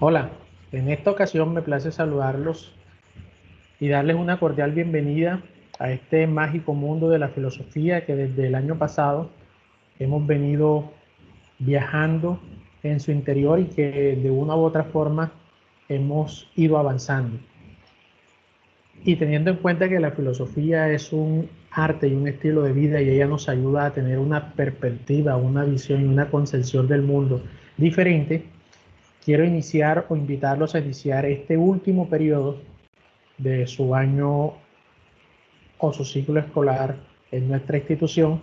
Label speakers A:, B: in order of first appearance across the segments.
A: Hola, en esta ocasión me place saludarlos y darles una cordial bienvenida a este mágico mundo de la filosofía que desde el año pasado hemos venido viajando en su interior y que de una u otra forma hemos ido avanzando. Y teniendo en cuenta que la filosofía es un arte y un estilo de vida y ella nos ayuda a tener una perspectiva, una visión y una concepción del mundo diferente, quiero iniciar o invitarlos a iniciar este último periodo de su año o su ciclo escolar en nuestra institución,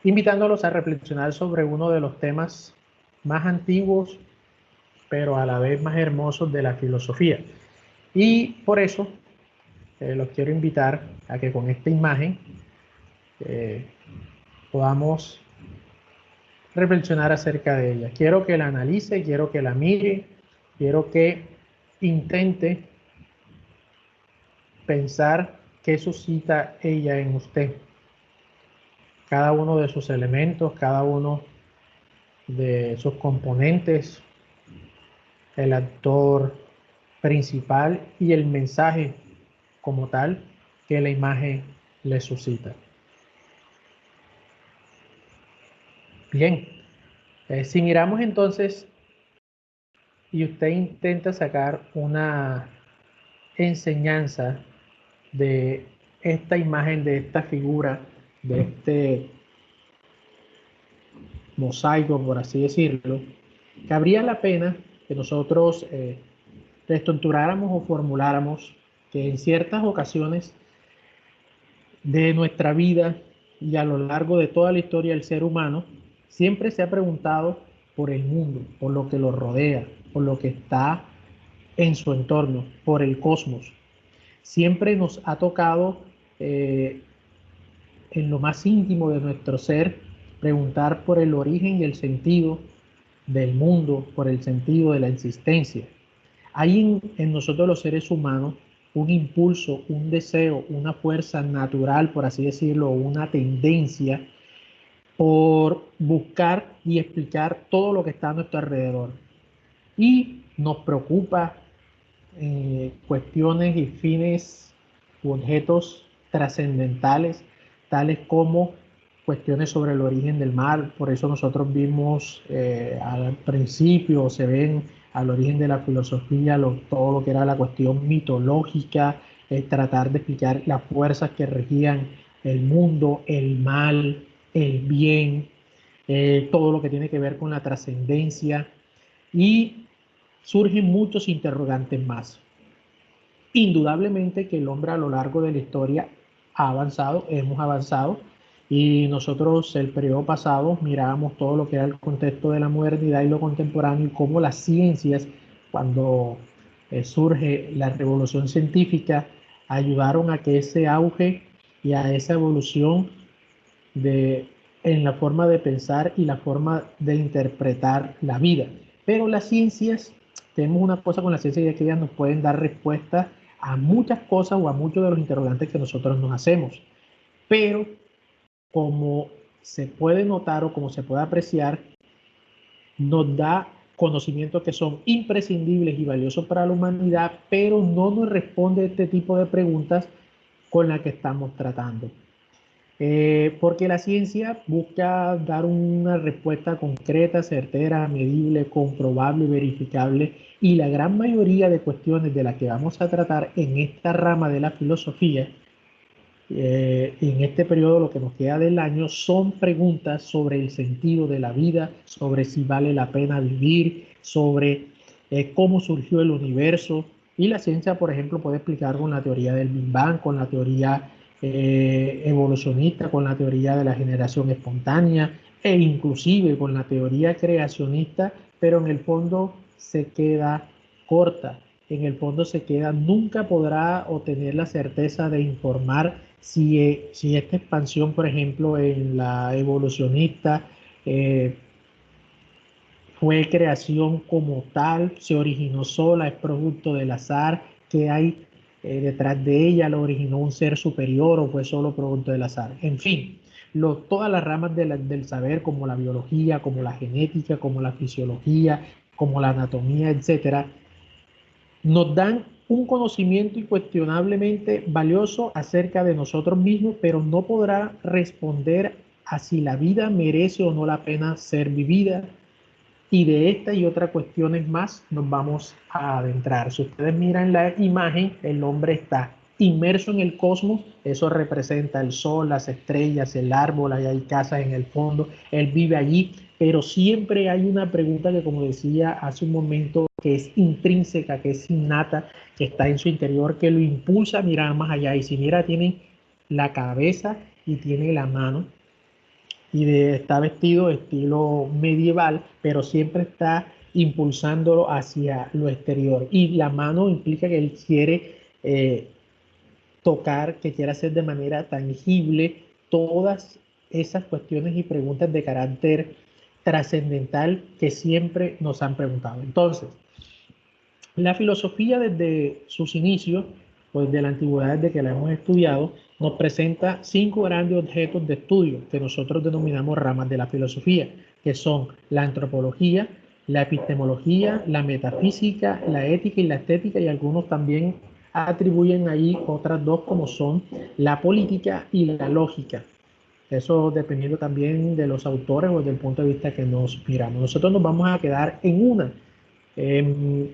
A: invitándolos a reflexionar sobre uno de los temas más antiguos, pero a la vez más hermosos de la filosofía. Y por eso los quiero invitar a que con esta imagen eh, podamos reflexionar acerca de ella. Quiero que la analice, quiero que la mire, quiero que intente pensar qué suscita ella en usted, cada uno de sus elementos, cada uno de sus componentes, el actor principal y el mensaje como tal que la imagen le suscita. Bien, si miramos entonces y usted intenta sacar una enseñanza de esta imagen, de esta figura, de este mosaico, por así decirlo, cabría la pena que nosotros reestructuráramos o formuláramos que en ciertas ocasiones de nuestra vida y a lo largo de toda la historia del ser humano, siempre se ha preguntado por el mundo, por lo que lo rodea, por lo que está en su entorno, por el cosmos. Siempre nos ha tocado en lo más íntimo de nuestro ser preguntar por el origen y el sentido del mundo, por el sentido de la existencia. Hay en nosotros los seres humanos un impulso, un deseo, una fuerza natural, por así decirlo, una tendencia por buscar y explicar todo lo que está a nuestro alrededor. Y nos preocupa cuestiones y fines u objetos trascendentales, tales como cuestiones sobre el origen del mal. Por eso nosotros vimos al principio, se ven al origen de la filosofía, todo lo que era la cuestión mitológica, tratar de explicar las fuerzas que regían el mundo, el mal, el bien, todo lo que tiene que ver con la trascendencia. Y surgen muchos interrogantes más. Indudablemente que el hombre a lo largo de la historia ha avanzado, hemos avanzado, y nosotros el periodo pasado mirábamos todo lo que era el contexto de la modernidad y lo contemporáneo y cómo las ciencias, cuando surge la revolución científica, ayudaron a que ese auge y a esa evolución de, en la forma de pensar y la forma de interpretar la vida. Pero las ciencias, tenemos una cosa con las ciencias, y es que ellas nos pueden dar respuestas a muchas cosas o a muchos de los interrogantes que nosotros nos hacemos. Pero como se puede notar o como se puede apreciar, nos da conocimientos que son imprescindibles y valiosos para la humanidad, pero no nos responde este tipo de preguntas con las que estamos tratando. Porque la ciencia busca dar una respuesta concreta, certera, medible, comprobable, verificable, y la gran mayoría de cuestiones de las que vamos a tratar en esta rama de la filosofía, en este periodo, lo que nos queda del año, son preguntas sobre el sentido de la vida, sobre si vale la pena vivir, sobre cómo surgió el universo. Y la ciencia, por ejemplo, puede explicar con la teoría del Big Bang, con la teoría evolucionista, con la teoría de la generación espontánea e inclusive con la teoría creacionista, pero en el fondo se queda corta, en el fondo se queda, nunca podrá obtener la certeza de informar si esta expansión, por ejemplo, en la evolucionista, eh, fue creación como tal, se originó sola, es producto del azar, que hay detrás de ella, lo originó un ser superior o fue solo producto del azar. En fin, todas las ramas del saber, como la biología, como la genética, como la fisiología, como la anatomía, etcétera, nos dan un conocimiento incuestionablemente valioso acerca de nosotros mismos, pero no podrá responder a si la vida merece o no la pena ser vivida. Y de esta y otras cuestiones más nos vamos a adentrar. Si ustedes miran la imagen, el hombre está inmerso en el cosmos, eso representa el sol, las estrellas, el árbol, ahí hay casas en el fondo, él vive allí, pero siempre hay una pregunta que, como decía hace un momento, que es intrínseca, que es innata, que está en su interior, que lo impulsa a mirar más allá. Y si mira, tiene la cabeza y tiene la mano, está vestido estilo medieval, pero siempre está impulsándolo hacia lo exterior. Y la mano implica que él quiere tocar, que quiere hacer de manera tangible todas esas cuestiones y preguntas de carácter trascendental que siempre nos han preguntado. Entonces, la filosofía desde sus inicios, pues de la antigüedad desde que la hemos estudiado, nos presenta 5 grandes objetos de estudio que nosotros denominamos ramas de la filosofía, que son la antropología, la epistemología, la metafísica, la ética y la estética, y algunos también atribuyen ahí otras dos como son la política y la lógica. Eso dependiendo también de los autores o del punto de vista que nos miramos. Nosotros nos vamos a quedar en una. Eh,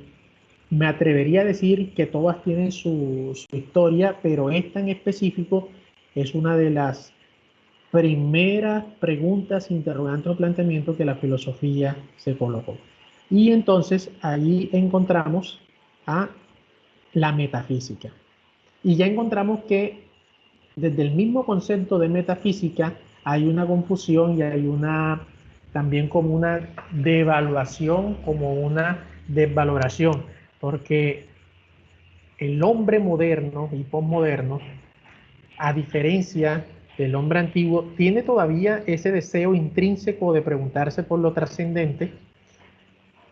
A: Me atrevería a decir que todas tienen su historia, pero esta en específico es una de las primeras preguntas, interrogantes o planteamientos que la filosofía se colocó. Y entonces ahí encontramos a la metafísica. Y ya encontramos que desde el mismo concepto de metafísica hay una confusión y hay una también como una devaluación, como una desvaloración, porque el hombre moderno y posmoderno, a diferencia del hombre antiguo, tiene todavía ese deseo intrínseco de preguntarse por lo trascendente,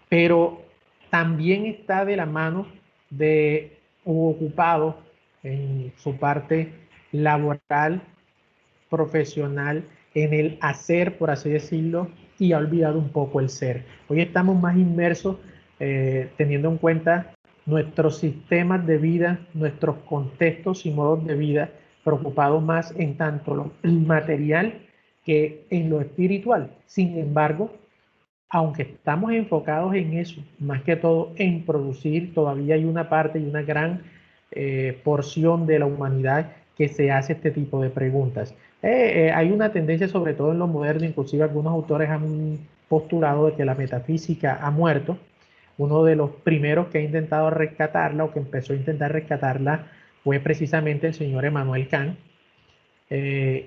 A: pero también está de la mano de o ocupado en su parte laboral, profesional, en el hacer, por así decirlo, y ha olvidado un poco el ser. Hoy estamos más inmersos teniendo en cuenta nuestros sistemas de vida, nuestros contextos y modos de vida, preocupados más en tanto lo material que en lo espiritual. Sin embargo, aunque estamos enfocados en eso, más que todo en producir, todavía hay una parte y una gran porción de la humanidad que se hace este tipo de preguntas. Hay una tendencia, sobre todo en lo moderno, inclusive algunos autores han postulado de que la metafísica ha muerto. Uno de los primeros que ha intentado rescatarla o que empezó a intentar rescatarla fue precisamente el señor Emmanuel Kant,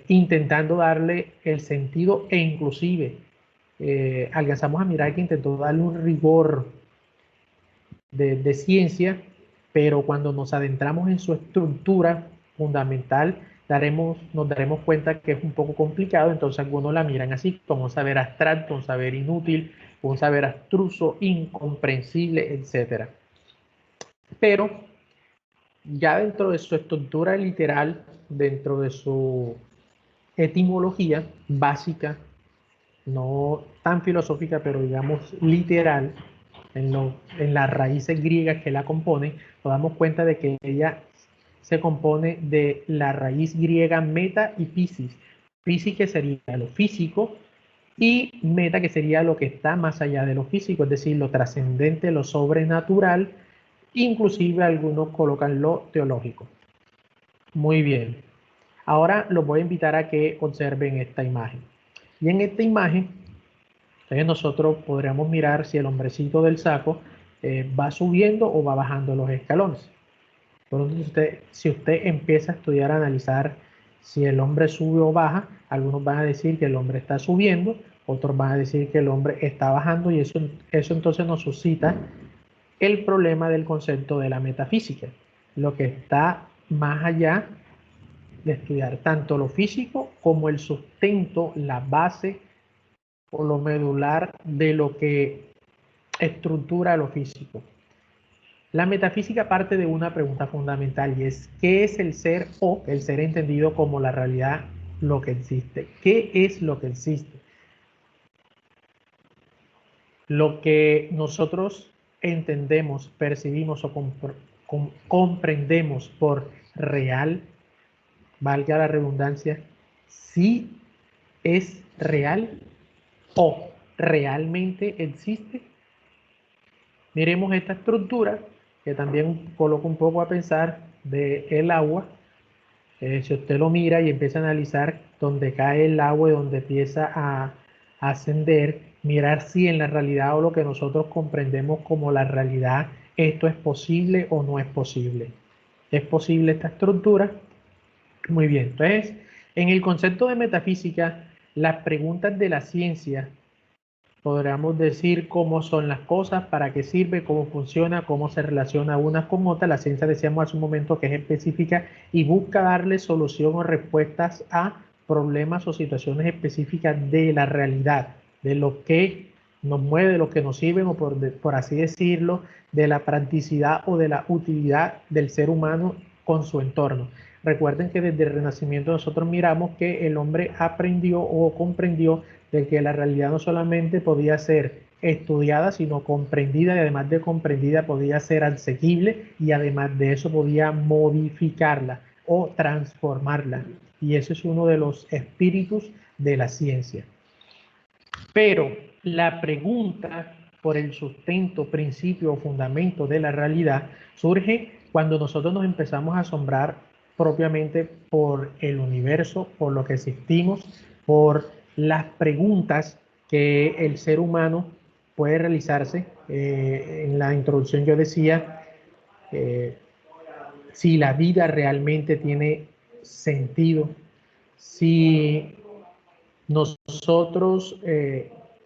A: intentando darle el sentido e inclusive alcanzamos a mirar que intentó darle un rigor de ciencia, pero cuando nos adentramos en su estructura fundamental, nos daremos cuenta que es un poco complicado, entonces algunos la miran así, como un saber abstracto, un saber inútil, un saber abstruso, incomprensible, etcétera. Pero ya dentro de su estructura literal, dentro de su etimología básica, no tan filosófica, pero digamos literal, en las raíces griegas que la componen, nos damos cuenta de que ella se compone de la raíz griega meta y physis. Physis que sería lo físico y meta que sería lo que está más allá de lo físico, es decir, lo trascendente, lo sobrenatural, inclusive algunos colocan lo teológico. Muy bien. Ahora los voy a invitar a que observen esta imagen. Y en esta imagen, entonces nosotros podríamos mirar si el hombrecito del saco va subiendo o va bajando los escalones. Entonces, si usted empieza a estudiar, a analizar si el hombre sube o baja, algunos van a decir que el hombre está subiendo, otros van a decir que el hombre está bajando, y eso entonces nos suscita el problema del concepto de la metafísica, lo que está más allá de estudiar tanto lo físico como el sustento, la base o lo medular de lo que estructura lo físico. La metafísica parte de una pregunta fundamental, y es ¿qué es el ser, o el ser entendido como la realidad, lo que existe? ¿Qué es lo que existe? Lo que nosotros entendemos, percibimos o comprendemos por real, valga la redundancia, sí es real o realmente existe. Miremos esta estructura que también coloca un poco a pensar del agua. Si usted lo mira y empieza a analizar dónde cae el agua y dónde empieza a ascender, mirar si en la realidad o lo que nosotros comprendemos como la realidad, esto es posible o no es posible. ¿Es posible esta estructura? Muy bien, entonces, en el concepto de metafísica, las preguntas de la ciencia, podríamos decir cómo son las cosas, para qué sirve, cómo funciona, cómo se relaciona unas con otras. La ciencia, decíamos hace un momento, que es específica y busca darle solución o respuestas a problemas o situaciones específicas de la realidad, de lo que nos mueve, de lo que nos sirve, o por así decirlo, de la practicidad o de la utilidad del ser humano con su entorno. Recuerden que desde el Renacimiento nosotros miramos que el hombre aprendió o comprendió de que la realidad no solamente podía ser estudiada, sino comprendida, y además de comprendida podía ser asequible, y además de eso podía modificarla o transformarla. Y ese es uno de los espíritus de la ciencia. Pero la pregunta por el sustento, principio o fundamento de la realidad surge cuando nosotros nos empezamos a asombrar propiamente por el universo, por lo que existimos, por las preguntas que el ser humano puede realizarse. En la introducción yo decía si la vida realmente tiene sentido, si nosotros,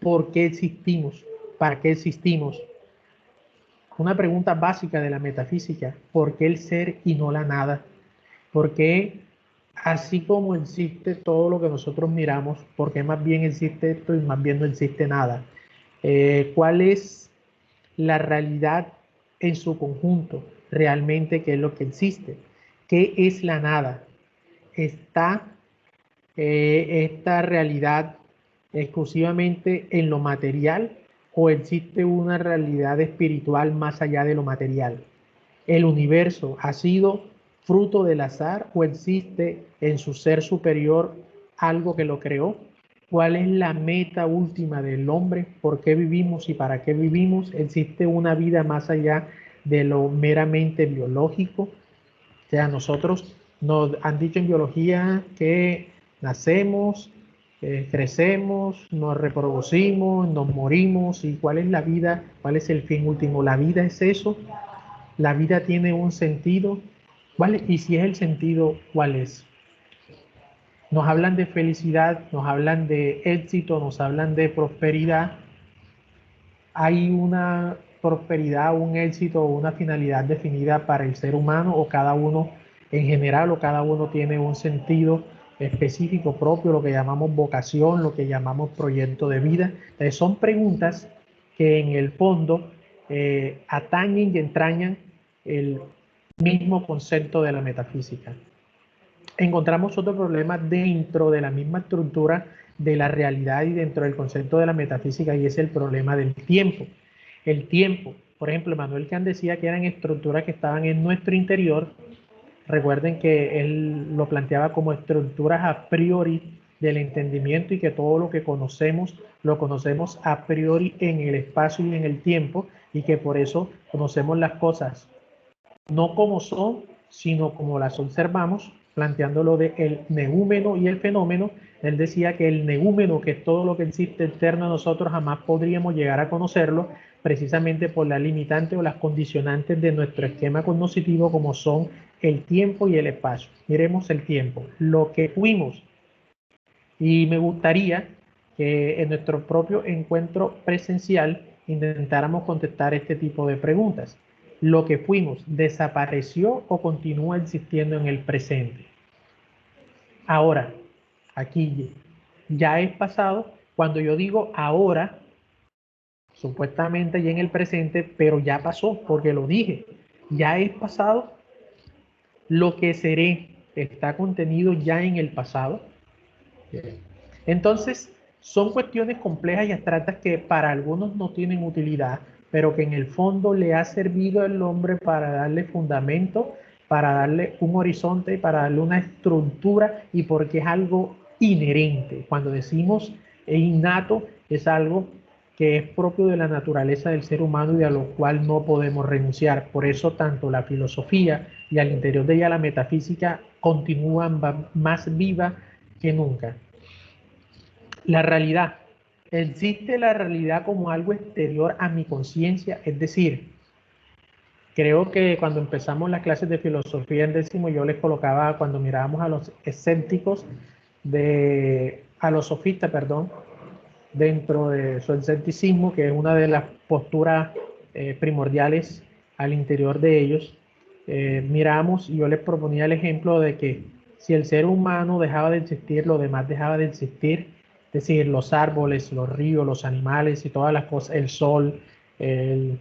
A: ¿por qué existimos? ¿Para qué existimos? Una pregunta básica de la metafísica: ¿por qué el ser y no la nada? ¿Por qué, así como existe todo lo que nosotros miramos, por qué más bien existe esto y más bien no existe nada? ¿Cuál es la realidad en su conjunto? ¿Realmente qué es lo que existe? ¿Qué es la nada? ¿Está esta realidad exclusivamente en lo material o existe una realidad espiritual más allá de lo material? ¿El universo ha sido fruto del azar o existe en su ser superior algo que lo creó? ¿Cuál es la meta última del hombre? ¿Por qué vivimos y para qué vivimos? ¿Existe una vida más allá de lo meramente biológico? O sea, nosotros nos han dicho en biología que nacemos, crecemos, nos reproducimos, nos morimos. ¿Y cuál es la vida? ¿Cuál es el fin último? ¿La vida es eso? ¿La vida tiene un sentido? ¿Cuál? Y si es el sentido, ¿cuál es? Nos hablan de felicidad, nos hablan de éxito, nos hablan de prosperidad. ¿Hay una prosperidad, un éxito o una finalidad definida para el ser humano, o cada uno en general, o cada uno tiene un sentido específico propio, lo que llamamos vocación, lo que llamamos proyecto de vida? Son preguntas que en el fondo atañen y entrañan el mismo concepto de la metafísica. Encontramos otro problema dentro de la misma estructura de la realidad y dentro del concepto de la metafísica, y es el problema del tiempo. El tiempo, por ejemplo, Manuel Kant decía que eran estructuras que estaban en nuestro interior. Recuerden que él lo planteaba como estructuras a priori del entendimiento, y que todo lo que conocemos lo conocemos a priori en el espacio y en el tiempo, y que por eso conocemos las cosas no como son, sino como las observamos, planteándolo de el neúmeno y el fenómeno. Él decía que el neúmeno, que es todo lo que existe externo a nosotros, jamás podríamos llegar a conocerlo, precisamente por las limitantes o las condicionantes de nuestro esquema cognitivo, como son el tiempo y el espacio. Miremos el tiempo, lo que fuimos. Y me gustaría que en nuestro propio encuentro presencial intentáramos contestar este tipo de preguntas. ¿Lo que fuimos desapareció o continúa existiendo en el presente? Ahora, aquí ya es pasado. Cuando yo digo ahora, supuestamente ya en el presente, pero ya pasó porque lo dije. Ya es pasado. Lo que seré está contenido ya en el pasado. Entonces, son cuestiones complejas y abstractas que para algunos no tienen utilidad, pero que en el fondo le ha servido al hombre para darle fundamento, para darle un horizonte, para darle una estructura y porque es algo inherente. Cuando decimos innato, es algo que es propio de la naturaleza del ser humano y a lo cual no podemos renunciar. Por eso tanto la filosofía y al interior de ella la metafísica continúan más viva que nunca. La realidad. Existe la realidad como algo exterior a mi conciencia, es decir, creo que cuando empezamos las clases de filosofía en décimo, yo les colocaba, cuando mirábamos a los escépticos, a los sofistas, perdón, dentro de su escepticismo, que es una de las posturas primordiales al interior de ellos, miramos y yo les proponía el ejemplo de que si el ser humano dejaba de existir, lo demás dejaba de existir, es decir, los árboles, los ríos, los animales y todas las cosas, el sol, el,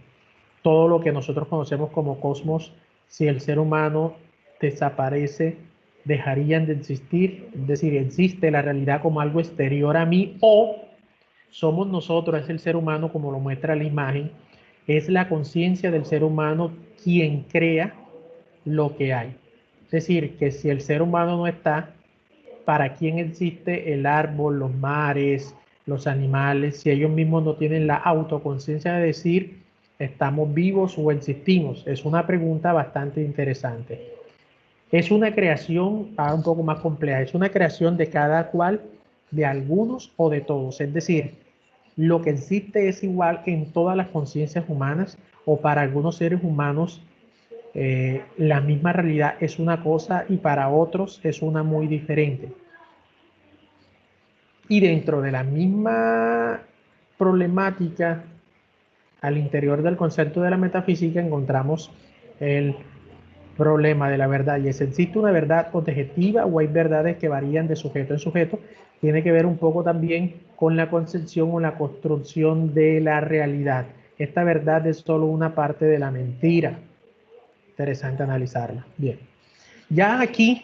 A: todo lo que nosotros conocemos como cosmos, si el ser humano desaparece, dejarían de existir, es decir, existe la realidad como algo exterior a mí o somos nosotros, es el ser humano como lo muestra la imagen, es la conciencia del ser humano quien crea lo que hay. Es decir, que si el ser humano no está, ¿para quién existe el árbol, los mares, los animales? Si ellos mismos no tienen la autoconciencia de decir, ¿estamos vivos o existimos? Es una pregunta bastante interesante. Es una creación un poco más compleja, es una creación de cada cual, de algunos o de todos. Es decir, lo que existe es igual en todas las conciencias humanas o para algunos seres humanos la misma realidad es una cosa y para otros es una muy diferente. Y dentro de la misma problemática, al interior del concepto de la metafísica, encontramos el problema de la verdad. Y es, ¿existe una verdad objetiva o hay verdades que varían de sujeto en sujeto? Tiene que ver un poco también con la concepción o la construcción de la realidad. Esta verdad es solo una parte de la mentira. Interesante analizarla. Bien. Ya aquí,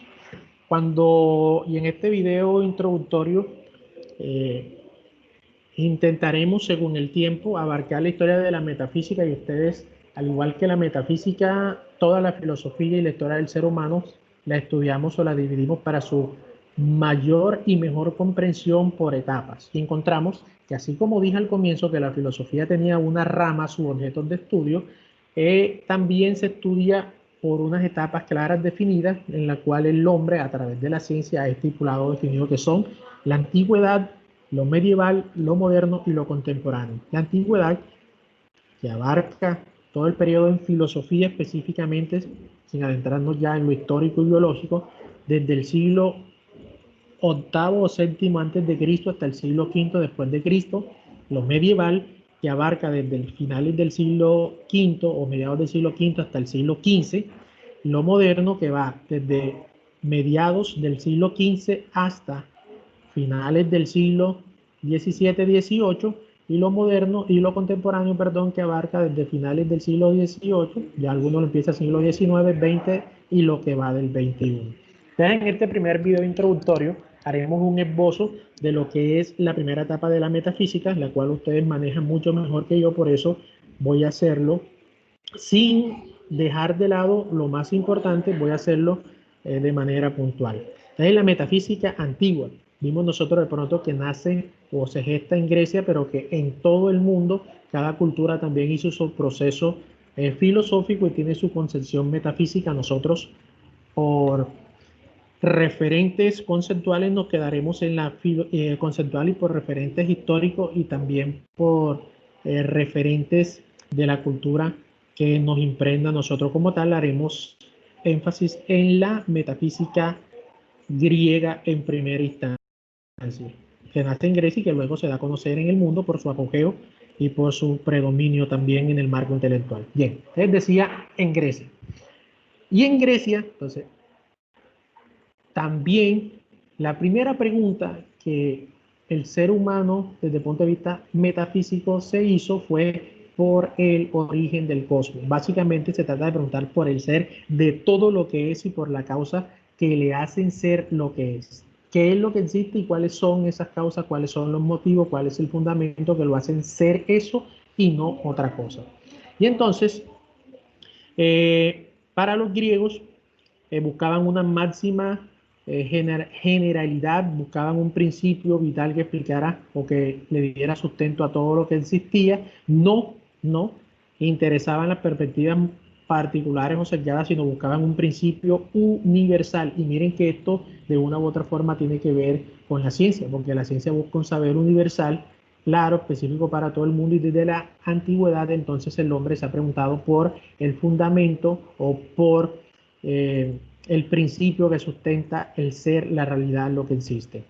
A: y en este video introductorio, eh, intentaremos, según el tiempo, abarcar la historia de la metafísica y ustedes, al igual que la metafísica, toda la filosofía y la historia del ser humano la estudiamos o la dividimos para su mayor y mejor comprensión por etapas. Y encontramos que así como dije al comienzo que la filosofía tenía una rama, sus objetos de estudio, también se estudia por unas etapas claras definidas en la cual el hombre a través de la ciencia ha estipulado, definido que son la antigüedad, lo medieval, lo moderno y lo contemporáneo. La antigüedad, que abarca todo el periodo en filosofía específicamente, sin adentrarnos ya en lo histórico y biológico, desde el siglo octavo o séptimo antes de Cristo hasta el siglo quinto después de Cristo, lo medieval, que abarca desde el finales del siglo quinto o mediados del siglo quinto hasta el siglo XV, lo moderno, que va desde mediados del siglo XV hasta finales del siglo XVII-XVIII, y lo moderno y lo contemporáneo, perdón, que abarca desde finales del siglo XVIII, ya algunos lo empieza el siglo XIX, XX y lo que va del XXI. Entonces, en este primer video introductorio haremos un esbozo de lo que es la primera etapa de la metafísica, la cual ustedes manejan mucho mejor que yo, por eso voy a hacerlo sin dejar de lado lo más importante, voy a hacerlo de manera puntual. Entonces, la metafísica antigua, vimos nosotros de pronto que nace o se gesta en Grecia, pero que en todo el mundo, cada cultura también hizo su proceso filosófico y tiene su concepción metafísica. Nosotros, por referentes conceptuales, nos quedaremos en la conceptual y por referentes históricos y también por referentes de la cultura que nos imprenda nosotros como tal, haremos énfasis en la metafísica griega en primera instancia, que nace en Grecia y que luego se da a conocer en el mundo por su apogeo y por su predominio también en el marco intelectual. Bien, les decía en Grecia. Y en Grecia, entonces, también la primera pregunta que el ser humano, desde el punto de vista metafísico, se hizo fue por el origen del cosmos. Básicamente se trata de preguntar por el ser de todo lo que es y por la causa que le hacen ser lo que es. qué es lo que existe y cuáles son esas causas, cuáles son los motivos, cuál es el fundamento que lo hacen ser eso y no otra cosa. Y entonces, para los griegos, buscaban una máxima generalidad, buscaban un principio vital que explicara o que le diera sustento a todo lo que existía. No interesaban las perspectivas particulares o selladas, sino buscaban un principio universal. Y miren que esto de una u otra forma tiene que ver con la ciencia, porque la ciencia busca un saber universal, claro, específico para todo el mundo, y desde la antigüedad entonces el hombre se ha preguntado por el fundamento o por el principio que sustenta el ser, la realidad, lo que existe.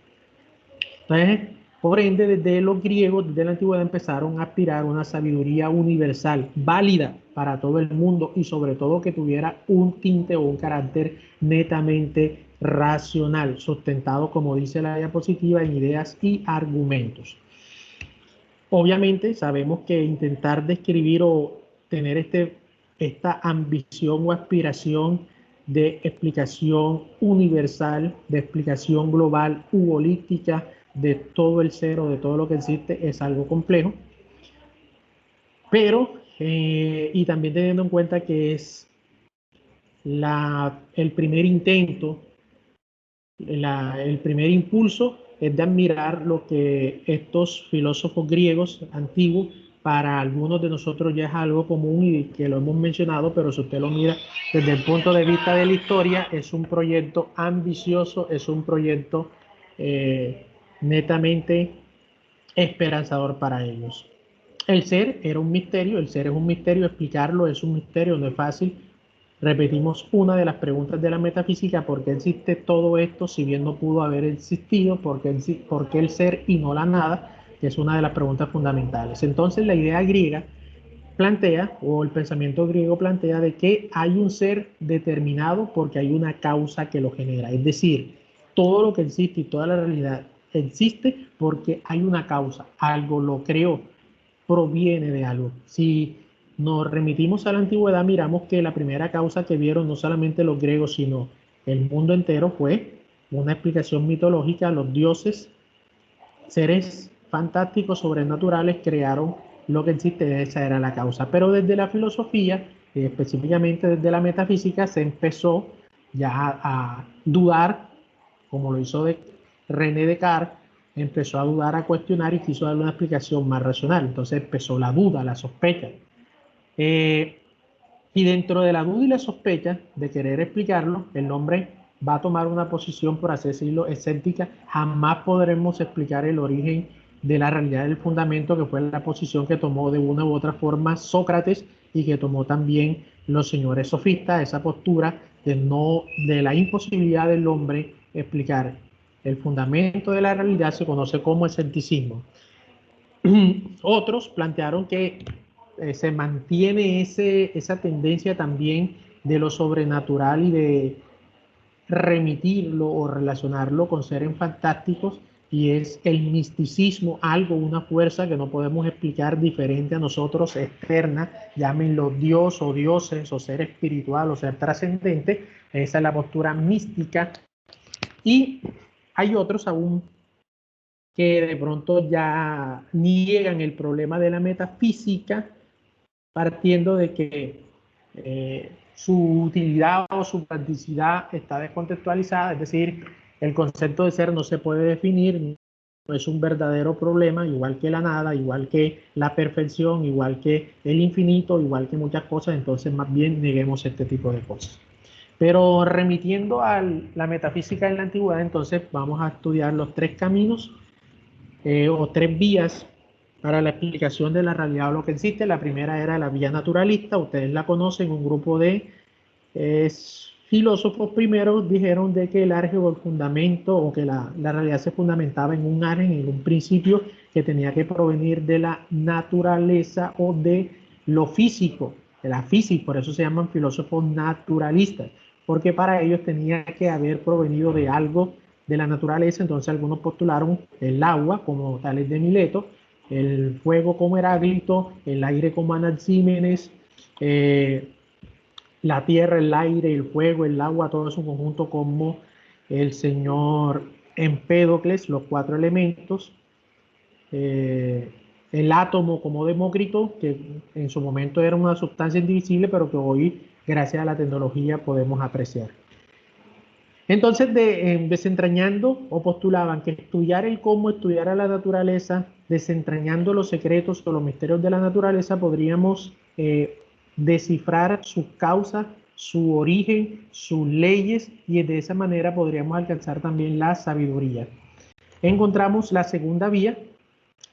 A: Entonces, por ende, desde los griegos, desde la antigüedad, empezaron a aspirar a una sabiduría universal, válida para todo el mundo y sobre todo que tuviera un tinte o un carácter netamente racional, sustentado, como dice la diapositiva, en ideas y argumentos. Obviamente sabemos que intentar describir o tener esta ambición o aspiración de explicación universal, de explicación global u holística de todo el ser o de todo lo que existe es algo complejo, pero y también teniendo en cuenta que es el primer intento, el primer impulso es de admirar lo que estos filósofos griegos antiguos, para algunos de nosotros ya es algo común y que lo hemos mencionado, pero si usted lo mira desde el punto de vista de la historia, es un proyecto ambicioso, es un proyecto netamente esperanzador para ellos. El ser era un misterio, el ser es un misterio, explicarlo es un misterio, no es fácil. Repetimos una de las preguntas de la metafísica: ¿por qué existe todo esto si bien no pudo haber existido? ¿Por qué el ser y no la nada? Que es una de las preguntas fundamentales. Entonces la idea griega plantea, o el pensamiento griego plantea, de que hay un ser determinado porque hay una causa que lo genera. Es decir, todo lo que existe y toda la realidad existe porque hay una causa, algo lo creó, proviene de algo. Si nos remitimos a la antigüedad, miramos que la primera causa que vieron no solamente los griegos, sino el mundo entero fue una explicación mitológica. Los dioses, seres fantásticos, sobrenaturales, crearon lo que existe, esa era la causa. Pero desde la filosofía, específicamente desde la metafísica, se empezó ya a dudar, como lo hizo René Descartes, empezó a dudar, a cuestionar y quiso darle una explicación más racional. Entonces empezó la duda, la sospecha. Eh, y dentro de la duda y la sospecha de querer explicarlo, el hombre va a tomar una posición, por así decirlo, escéptica. Jamás podremos explicar el origen de la realidad del fundamento, que fue la posición que tomó de una u otra forma Sócrates y que tomó también los señores sofistas, esa postura de la imposibilidad del hombre explicar el fundamento de la realidad. Se conoce como escepticismo. Otros plantearon que se mantiene esa tendencia también de lo sobrenatural y de remitirlo o relacionarlo con seres fantásticos, y es el misticismo, algo, una fuerza que no podemos explicar, diferente a nosotros, externa, llámenlo Dios o dioses o ser espiritual o ser trascendente. Esa es la postura mística. Y hay otros aún que de pronto ya niegan el problema de la metafísica, partiendo de que su utilidad o su practicidad está descontextualizada, es decir, el concepto de ser no se puede definir, no es un verdadero problema, igual que la nada, igual que la perfección, igual que el infinito, igual que muchas cosas. Entonces más bien neguemos este tipo de cosas. Pero remitiendo a la metafísica en la antigüedad, entonces vamos a estudiar los tres caminos o tres vías para la explicación de la realidad o lo que existe. La primera era la vía naturalista, ustedes la conocen. Un grupo de filósofos primero dijeron de que el argen o el fundamento, o que la realidad se fundamentaba en un argen, en un principio que tenía que provenir de la naturaleza o de lo físico, de la física. Por eso se llaman filósofos naturalistas, porque para ellos tenía que haber provenido de algo de la naturaleza. Entonces algunos postularon el agua como Tales de Mileto, el fuego como Heráclito, el aire como Anaxímenes, la tierra, el aire, el fuego, el agua, todo es un conjunto como el señor Empédocles, los 4 elementos, el átomo como Demócrito, que en su momento era una sustancia indivisible, pero que hoy, gracias a la tecnología, podemos apreciar. Entonces, desentrañando o postulaban que estudiar el cómo, estudiar a la naturaleza, desentrañando los secretos o los misterios de la naturaleza, podríamos descifrar sus causas, su origen, sus leyes, y de esa manera podríamos alcanzar también la sabiduría. Encontramos la segunda vía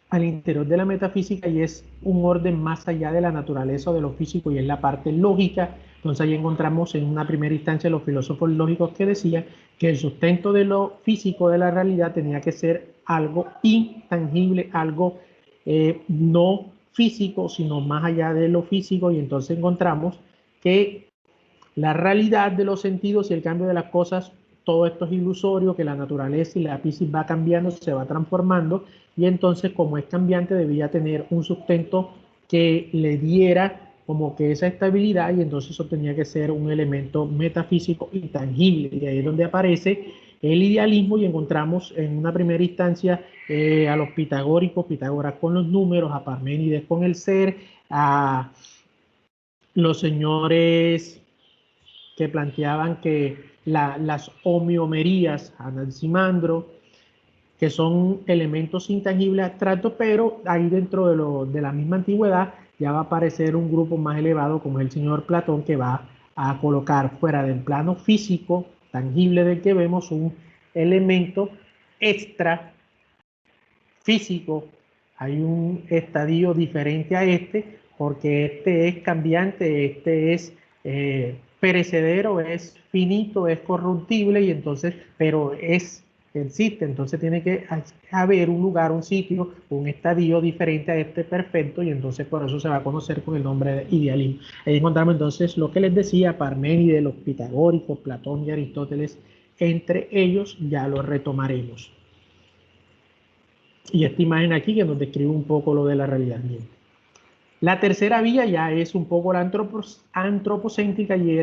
A: al interior de la metafísica, y es un orden más allá de la naturaleza o de lo físico, y es la parte lógica. Entonces ahí encontramos en una primera instancia los filósofos lógicos que decían que el sustento de lo físico de la realidad tenía que ser algo intangible, algo no físico, sino más allá de lo físico, y entonces encontramos que la realidad de los sentidos y el cambio de las cosas, todo esto es ilusorio, que la naturaleza y la física va cambiando, se va transformando, y entonces como es cambiante debía tener un sustento que le diera como que esa estabilidad, y entonces eso tenía que ser un elemento metafísico intangible, y ahí es donde aparece el idealismo, y encontramos en una primera instancia a los pitagóricos, Pitágoras con los números, a Parménides con el ser, a los señores que planteaban que las homeomerías, Anaximandro, que son elementos intangibles abstractos, pero ahí dentro de la misma antigüedad ya va a aparecer un grupo más elevado, como es el señor Platón, que va a colocar fuera del plano físico, tangible del que vemos, un elemento extra físico. Hay un estadio diferente a este, porque este es cambiante, este es perecedero, es finito, es corruptible, y entonces, pero existe, entonces tiene que haber un lugar, un sitio, un estadio diferente a este perfecto, y entonces por eso se va a conocer con el nombre de idealismo. Ahí encontramos entonces lo que les decía, Parménides, los pitagóricos, Platón y Aristóteles, entre ellos ya lo retomaremos. Y esta imagen aquí que nos describe un poco lo de la realidad. Bien. La tercera vía ya es un poco la antropocéntrica, y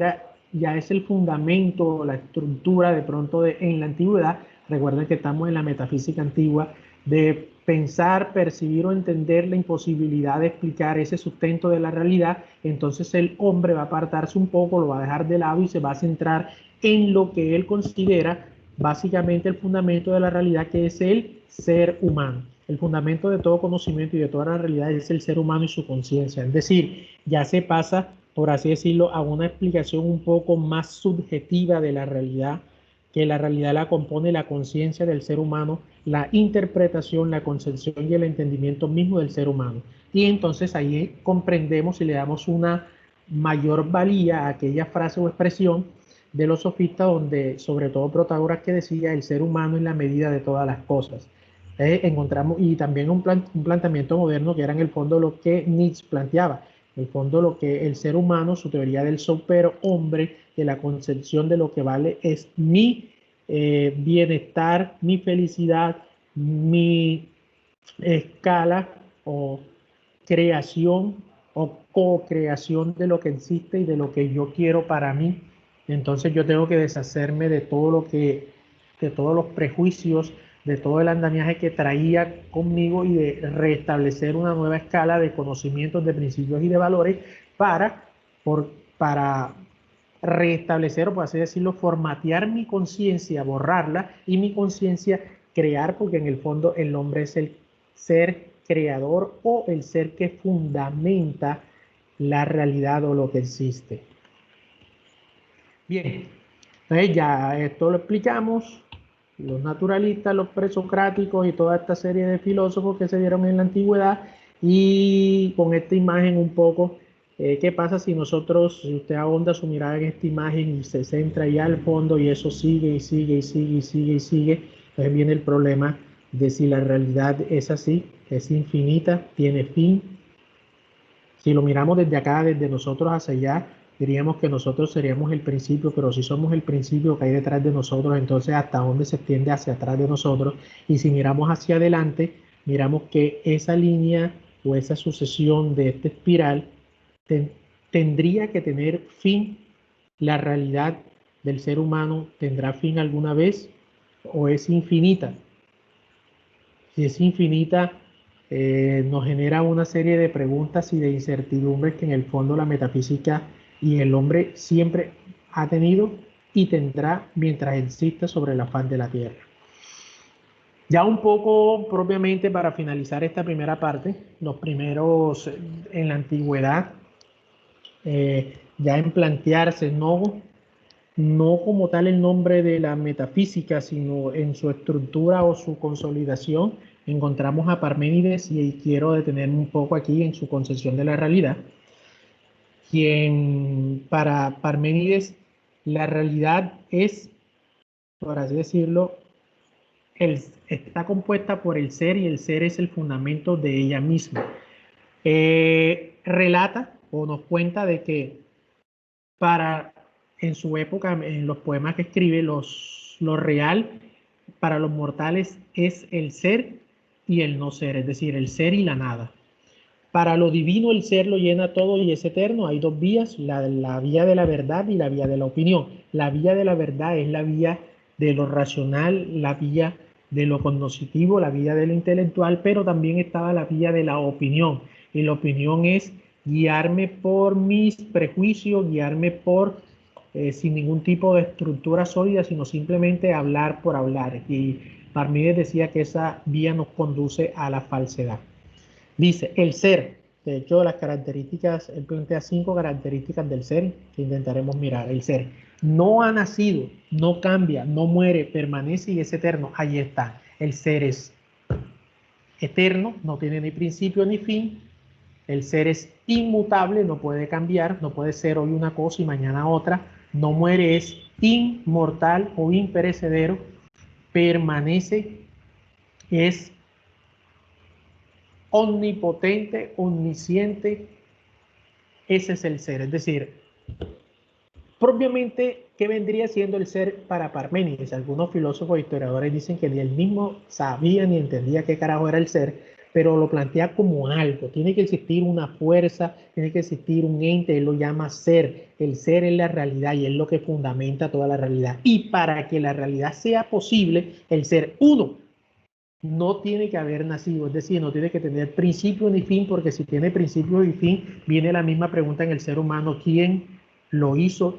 A: ya es el fundamento, la estructura de pronto en la antigüedad. Recuerden que estamos en la metafísica antigua, de pensar, percibir o entender la imposibilidad de explicar ese sustento de la realidad. Entonces el hombre va a apartarse un poco, lo va a dejar de lado y se va a centrar en lo que él considera básicamente el fundamento de la realidad, que es el ser humano. El fundamento de todo conocimiento y de toda la realidad es el ser humano y su conciencia. Es decir, ya se pasa, por así decirlo, a una explicación un poco más subjetiva de la realidad, que la realidad la compone la conciencia del ser humano, la interpretación, la concepción y el entendimiento mismo del ser humano. Y entonces ahí comprendemos y le damos una mayor valía a aquella frase o expresión de los sofistas, donde sobre todo Protágoras, que decía el ser humano es la medida de todas las cosas. Encontramos, y también un planteamiento moderno, que era en el fondo lo que Nietzsche planteaba, en el fondo lo que el ser humano, su teoría del superhombre, de la concepción de lo que vale es mi bienestar, mi felicidad, mi escala o creación o co-creación de lo que existe y de lo que yo quiero para mí. Entonces yo tengo que deshacerme de todo de todos los prejuicios, de todo el andamiaje que traía conmigo, y de restablecer una nueva escala de conocimientos, de principios y de valores para, para restablecer, o por así decirlo, formatear mi conciencia, borrarla, y mi conciencia crear, porque en el fondo el hombre es el ser creador o el ser que fundamenta la realidad o lo que existe. Bien, entonces ya esto lo explicamos, los naturalistas, los presocráticos y toda esta serie de filósofos que se dieron en la antigüedad, y con esta imagen un poco, ¿qué pasa si nosotros, si usted ahonda su mirada en esta imagen y se centra ya al fondo, y eso sigue y sigue y sigue y sigue y sigue? Entonces viene el problema de si la realidad es así, es infinita, tiene fin. Si lo miramos desde acá, desde nosotros hacia allá, diríamos que nosotros seríamos el principio, pero si somos el principio que hay detrás de nosotros, entonces hasta dónde se extiende hacia atrás de nosotros. Y si miramos hacia adelante, miramos que esa línea o esa sucesión de esta espiral tendría que tener fin. La realidad del ser humano tendrá fin alguna vez. o es infinita. Si es infinita, nos genera una serie de preguntas y de incertidumbres que en el fondo la metafísica y el hombre siempre ha tenido y tendrá mientras exista sobre la faz de la Tierra. Ya un poco propiamente para finalizar esta primera parte, los primeros en la antigüedad, ya en plantearse no como tal el nombre de la metafísica, sino en su estructura o su consolidación, encontramos a Parménides, y quiero detenerme un poco aquí en su concepción de la realidad, quien para Parménides la realidad es, por así decirlo, está compuesta por el ser y el ser es el fundamento de ella misma. Relata o nos cuenta de que para en su época, en los poemas que escribe, lo real para los mortales es el ser y el no ser, es decir, el ser y la nada. Para lo divino el ser lo llena todo y es eterno. Hay dos vías, la vía de la verdad y la vía de la opinión. La vía de la verdad es la vía de lo racional, la vía de lo cognoscitivo, la vía de lo intelectual, pero también estaba la vía de la opinión. Y la opinión es guiarme por mis prejuicios, guiarme por sin ningún tipo de estructura sólida, sino simplemente hablar por hablar. Y Parménides decía que esa vía nos conduce a la falsedad. Dice, el ser, de hecho las características, él plantea 5 características del ser que intentaremos mirar. El ser no ha nacido, no cambia, no muere, permanece y es eterno. Ahí está. El ser es eterno, no tiene ni principio ni fin. El ser es inmutable, no puede cambiar, no puede ser hoy una cosa y mañana otra. No muere, es inmortal o imperecedero. Permanece, es omnipotente, omnisciente. Ese es el ser. Es decir, propiamente, ¿qué vendría siendo el ser para Parménides? Algunos filósofos e historiadores dicen que ni él mismo sabía ni entendía qué carajo era el ser, pero lo plantea como algo. Tiene que existir una fuerza, tiene que existir un ente, él lo llama ser. El ser es la realidad y es lo que fundamenta toda la realidad. Y para que la realidad sea posible, el ser uno no tiene que haber nacido, es decir, no tiene que tener principio ni fin, porque si tiene principio y fin, viene la misma pregunta en el ser humano: ¿quién lo hizo?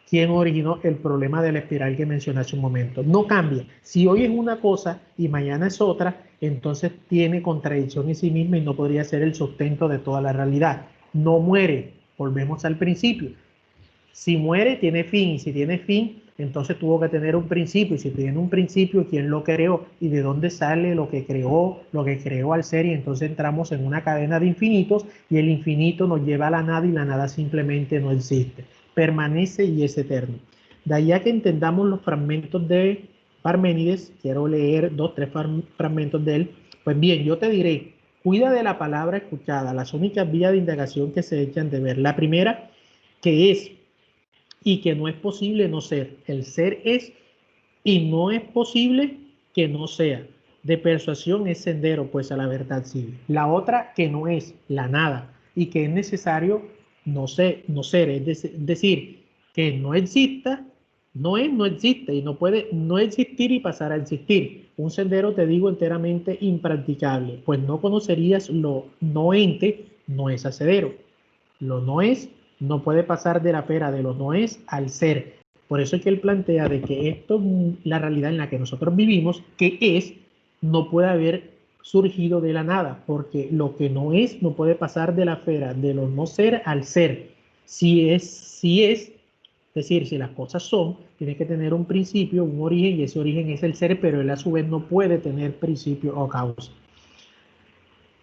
A: ¿Quién originó el problema de la espiral que mencioné hace un momento? No cambia. Si hoy es una cosa y mañana es otra, entonces tiene contradicción en sí misma y no podría ser el sustento de toda la realidad. No muere. Volvemos al principio. Si muere, tiene fin, y si tiene fin, entonces tuvo que tener un principio, y si tiene un principio, ¿quién lo creó? ¿Y de dónde sale lo que creó al ser? Y entonces entramos en una cadena de infinitos, y el infinito nos lleva a la nada, y la nada simplemente no existe. Permanece y es eterno. De ahí a que entendamos los fragmentos de Parménides, quiero leer 2, 3 fragmentos de él. Pues bien, yo te diré, cuida de la palabra escuchada, las únicas vías de indagación que se echan de ver. La primera, que es y que no es posible no ser. El ser es y no es posible que no sea. De persuasión es sendero, pues a la verdad sigue. La otra, que no es la nada y que es necesario no ser, es decir, que no exista, no es, no existe y no puede no existir y pasar a existir. Un sendero, te digo, enteramente impracticable, pues no conocerías lo no ente, no es hacedero. Lo no es no puede pasar de la pera de lo no es al ser. Por eso es que él plantea de que esto, la realidad en la que nosotros vivimos, que es, no puede haber surgido de la nada, porque lo que no es no puede pasar de la esfera de lo no ser al ser. Si es decir, si las cosas son, tiene que tener un principio, un origen, y ese origen es el ser, pero él a su vez no puede tener principio o causa.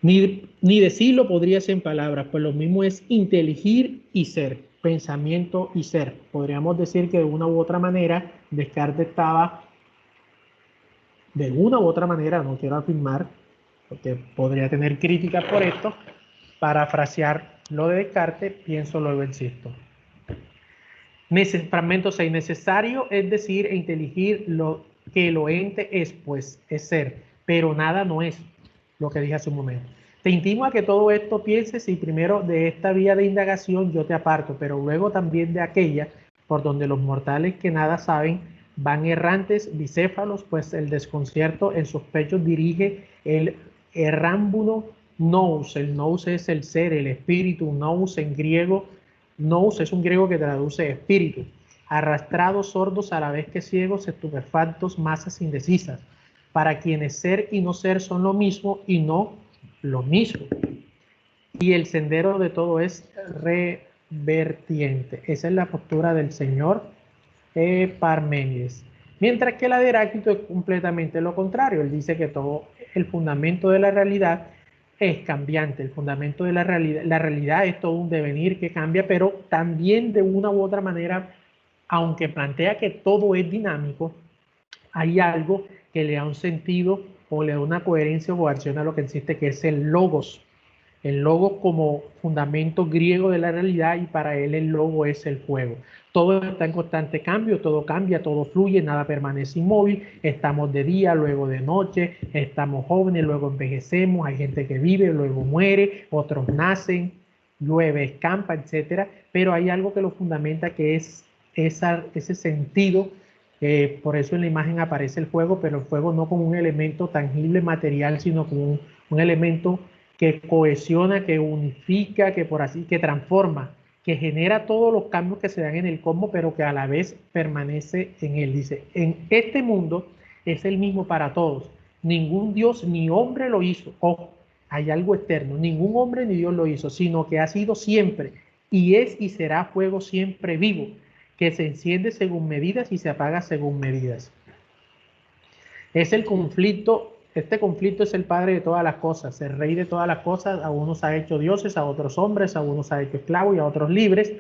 A: Ni decirlo podría ser en palabras, pues lo mismo es inteligir y ser, pensamiento y ser. Podríamos decir que de una u otra manera Descartes estaba, de una u otra manera, no quiero afirmar, porque podría tener críticas por esto, parafrasear lo de Descartes, pienso luego existo. Fragmento 6, necesario es decir e inteligir lo que lo ente es, pues es ser, pero nada no es, lo que dije hace un momento. Te intimo a que todo esto pienses, y primero de esta vía de indagación yo te aparto, pero luego también de aquella por donde los mortales que nada saben van errantes, bicéfalos, pues el desconcierto en sus pechos dirige el errámbulo nous. El nous es el ser, el espíritu. Nous en griego, nous es un griego que traduce espíritu. Arrastrados, sordos, a la vez que ciegos, estupefactos, masas indecisas, para quienes ser y no ser son lo mismo y no lo mismo. Y el sendero de todo es revertiente. Esa es la postura del señor Parménides. Mientras que la de Heráclito es completamente lo contrario. Él dice que todo el fundamento de la realidad es cambiante. El fundamento de la realidad es todo un devenir que cambia, pero también de una u otra manera, aunque plantea que todo es dinámico, hay algo que le da un sentido o le da una coherencia o coerción a lo que existe, que es el logos. El logo como fundamento griego de la realidad, y para él el logo es el fuego. Todo está en constante cambio, todo cambia, todo fluye, nada permanece inmóvil. Estamos de día, luego de noche, estamos jóvenes, luego envejecemos, hay gente que vive, luego muere, otros nacen, llueve, escampa, etcétera. Pero hay algo que lo fundamenta, que es ese sentido. Por eso en la imagen aparece el fuego, pero el fuego no como un elemento tangible, material, sino como un elemento que cohesiona, que unifica, que transforma, que genera todos los cambios que se dan en el cosmos, pero que a la vez permanece en él. Dice, en este mundo es el mismo para todos. Ningún Dios ni hombre lo hizo. Ojo, hay algo externo. Ningún hombre ni Dios lo hizo, sino que ha sido siempre, y es y será fuego siempre vivo, que se enciende según medidas y se apaga según medidas. Es el conflicto. Este conflicto es el padre de todas las cosas, el rey de todas las cosas. A unos ha hecho dioses, a otros hombres, a unos ha hecho esclavos y a otros libres.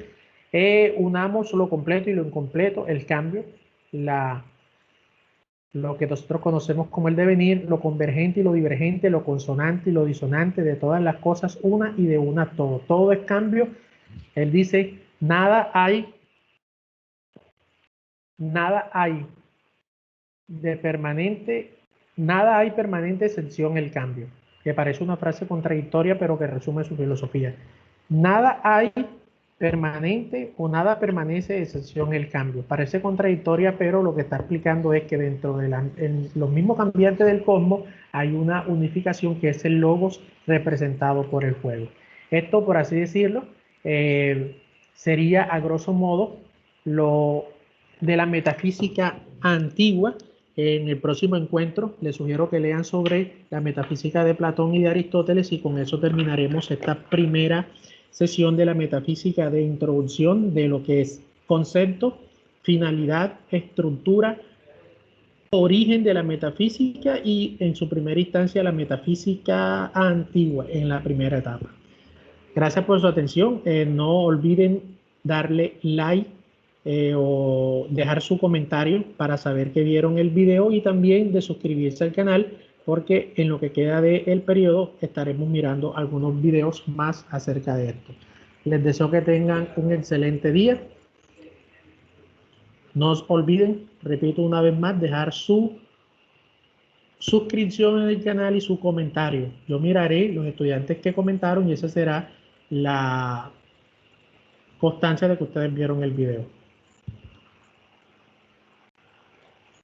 A: Unamos lo completo y lo incompleto, el cambio, lo que nosotros conocemos como el devenir, lo convergente y lo divergente, lo consonante y lo disonante, de todas las cosas una y de una todo. Todo es cambio. Él dice, nada hay de permanente. Nada hay permanente excepción el cambio, que parece una frase contradictoria, pero que resume su filosofía. Nada hay permanente o nada permanece excepción el cambio. Parece contradictoria, pero lo que está explicando es que dentro de los mismos cambiantes del cosmos hay una unificación, que es el logos representado por el fuego. Esto, por así decirlo, sería a grosso modo lo de la metafísica antigua. En el próximo encuentro les sugiero que lean sobre la metafísica de Platón y de Aristóteles, y con eso terminaremos esta primera sesión de la metafísica de introducción de lo que es concepto, finalidad, estructura, origen de la metafísica y en su primera instancia la metafísica antigua en la primera etapa. Gracias por su atención. No olviden darle like o dejar su comentario para saber que vieron el video, y también de suscribirse al canal, porque en lo que queda del periodo estaremos mirando algunos videos más acerca de esto. Les deseo que tengan un excelente día. No olviden, repito una vez más, dejar su suscripción en el canal y su comentario. Yo miraré los estudiantes que comentaron y esa será la constancia de que ustedes vieron el video.